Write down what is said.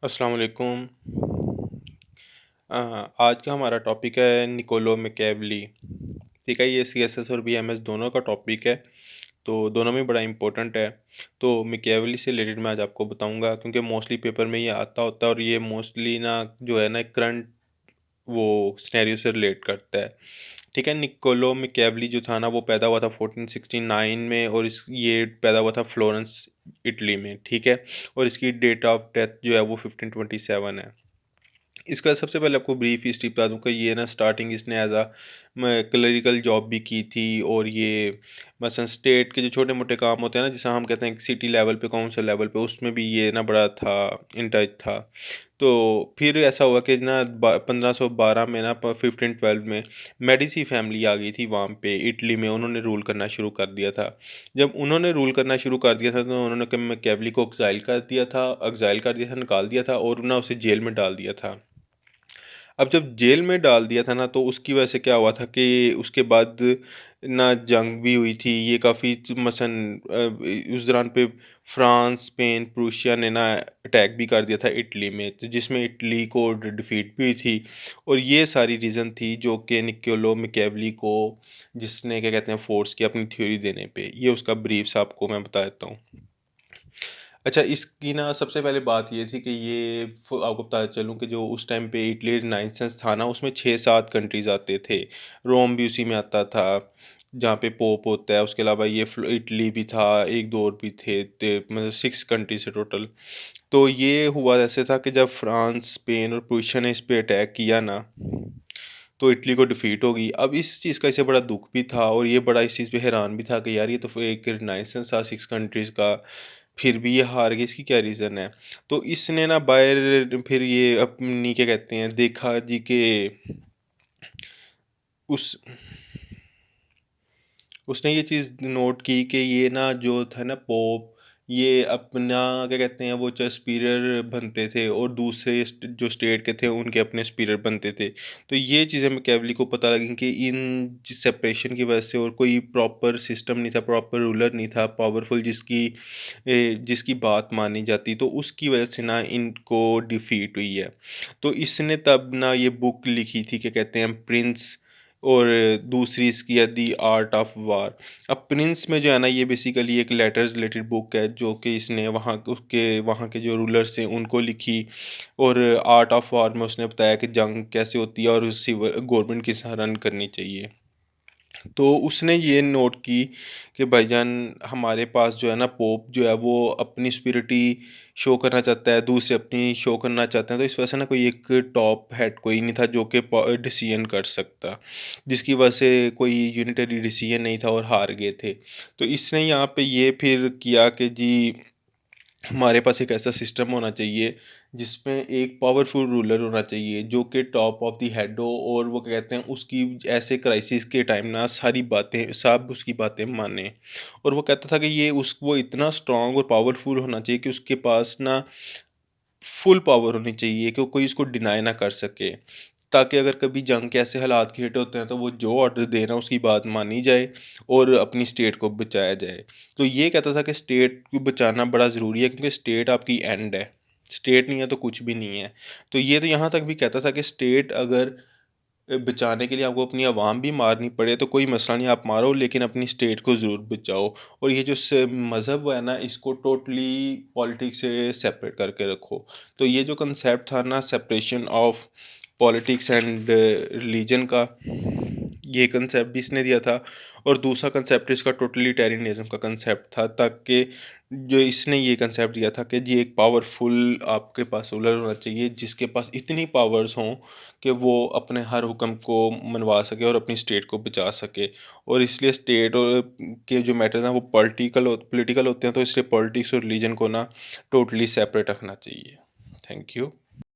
अस्सलाम वालेकुम। आज का हमारा टॉपिक है निकोलो मैकियावेली। ठीक है, ये सीएसएस और बीएमएस दोनों का टॉपिक है, तो दोनों में बड़ा इंपॉर्टेंट है। तो मैकियावेली से रिलेटेड मैं आज आपको बताऊंगा, क्योंकि मोस्टली पेपर में ये आता होता है और ये मोस्टली ना जो है ना करंट वो सिनेरियो से रिलेट करता है। ठीक है, निकोलो मैकियावेली जो था ना वो पैदा हुआ था 1469 में, और ये पैदा हुआ था फ्लोरेंस इटली में। ठीक है, और इसकी डेट ऑफ डेथ जो है वो 1527 है। इसका सबसे पहले आपको ब्रीफ हिस्ट्री बता दूं कि ये ना स्टार्टिंग इसने एज अ क्लरिकल जॉब भी की थी, और ये मसलन स्टेट के जो छोटे मोटे काम होते हैं ना, जैसे हम कहते हैं सिटी लेवल पे, काउंसिल लेवल पे, उसमें भी ये ना बड़ा था, इन टच था। तो फिर ऐसा हुआ कि ना 1512 में ना 1512 में मेडिसी फैमिली आ गई थी वहाँ पे इटली में। उन्होंने रूल करना शुरू कर दिया था। जब उन्होंने रूल करना शुरू कर दिया था तो उन्होंने मैकियावेली को एग्जाइल कर दिया था, निकाल दिया था, और ना उसे जेल में डाल दिया था। अब जब जेल में डाल दिया था ना, तो उसकी वजह से क्या हुआ था कि उसके बाद ना जंग भी हुई थी। ये काफ़ी मसन उस दौरान पे फ्रांस, स्पेन, प्रूशिया ने ना अटैक भी कर दिया था इटली में, तो जिसमें इटली को डिफीट भी हुई थी। और ये सारी रीज़न थी जो कि निकोलो मैकियावेली को, जिसने क्या कहते हैं फोर्स किया अपनी थ्योरी देने पे। ये उसका ब्रीफ सा आपको मैं बता देता हूँ। अच्छा, इसकी ना सबसे पहले बात ये थी कि ये आपको पता चलूँ कि जो उस टाइम पे इटली रिनाइसेंस था ना, उसमें 6-7 कंट्रीज़ आते थे। रोम भी उसी में आता था, जहाँ पे पोप होता है। उसके अलावा ये इटली भी था, एक दो और भी थे, मतलब 6 कंट्रीज है टोटल। तो ये हुआ ऐसे था कि जब फ्रांस, स्पेन और प्रूशिया ने इस पे अटैक किया ना, तो इटली को डिफीट हो गई। अब इस चीज़ का इसे बड़ा दुख भी था, और ये बड़ा इस चीज़ पे हैरान भी था कि यार ये तो फिर एक रिनाइसेंस था 6 कंट्रीज़ का, फिर भी ये हार गई, इसकी क्या रीज़न है। तो इसने ना बाहर फिर ये अपनी क्या कहते हैं देखा जी के उस उसने ये चीज़ नोट की कि ये ना जो था ना पोप, ये अपना क्या कहते हैं वो सुपीरियर बनते थे, और दूसरे जो स्टेट के थे उनके अपने सुपीरियर बनते थे। तो ये चीज़ें मैकियावेली को पता लगी कि इन सेपरेशन की वजह से, और कोई प्रॉपर सिस्टम नहीं था, प्रॉपर रूलर नहीं था पावरफुल जिसकी बात मानी जाती, तो उसकी वजह से ना इनको डिफीट हुई है। तो इसने तब ना ये बुक लिखी थी, क्या कहते हैं प्रिंस, और दूसरी इसकी है दी आर्ट ऑफ वार। अब प्रिंस में जो है ना, ये बेसिकली एक लेटर्स रिलेटेड बुक है जो कि इसने वहाँ के जो रूलर्स थे उनको लिखी। और आर्ट ऑफ वार में उसने बताया कि जंग कैसे होती है और सिविल गवर्नमेंट किस तरह रन करनी चाहिए। तो उसने ये नोट की कि भाईजान हमारे पास जो है ना पोप जो है वो अपनी स्पिरिटी शो करना चाहता है, दूसरे अपनी शो करना चाहते हैं। तो इस वजह से ना कोई एक टॉप हेड कोई नहीं था जो कि डिसीजन कर सकता, जिसकी वजह से कोई यूनिटरी डिसीजन नहीं था और हार गए थे। तो इसने यहाँ पे ये फिर किया कि जी हमारे पास एक ऐसा सिस्टम होना चाहिए जिसमें एक पावरफुल रूलर होना चाहिए जो कि टॉप ऑफ द हेड हो, और वो क्या कहते हैं उसकी ऐसे क्राइसिस के टाइम ना सारी बातें सब उसकी बातें माने। और वो कहता था कि ये उस वो इतना स्ट्रांग और पावरफुल होना चाहिए कि उसके पास ना फुल पावर होनी चाहिए कि कोई इसको डिनाई ना कर सके, ताकि अगर कभी जंग के ऐसे हालात क्रिएट होते हैं तो वो जो ऑर्डर दे रहा है उसकी बात मानी जाए और अपनी स्टेट को बचाया जाए। तो ये कहता था कि स्टेट को बचाना बड़ा ज़रूरी है, क्योंकि स्टेट आपकी एंड है, स्टेट नहीं है तो कुछ भी नहीं है। तो ये तो यहाँ तक भी कहता था कि स्टेट अगर बचाने के लिए आपको अपनी आवाम भी मारनी पड़े तो कोई मसला नहीं, आप मारो, लेकिन अपनी स्टेट को ज़रूर बचाओ। और ये जो मज़हब है ना, इसको टोटली पॉलिटिक्स से सेपरेट करके रखो। तो ये जो कंसेप्ट था ना separation of politics and religion का, ये कंसेप्ट भी इसने दिया था। और दूसरा कंसेप्ट इसका टोटलिटेरियनिज्म का कंसेप्ट था, ताकि जो इसने ये कंसेप्ट दिया था कि ये एक पावरफुल आपके पास रूलर होना चाहिए जिसके पास इतनी पावर्स हों कि वो अपने हर हुक्म को मनवा सके और अपनी स्टेट को बचा सके। और इसलिए स्टेट और के जो मैटर हैं वो पॉलिटिकल होते हैं, तो इसलिए पॉलिटिक्स और रिलीजन को ना टोटली सेपरेट रखना चाहिए। Thank you.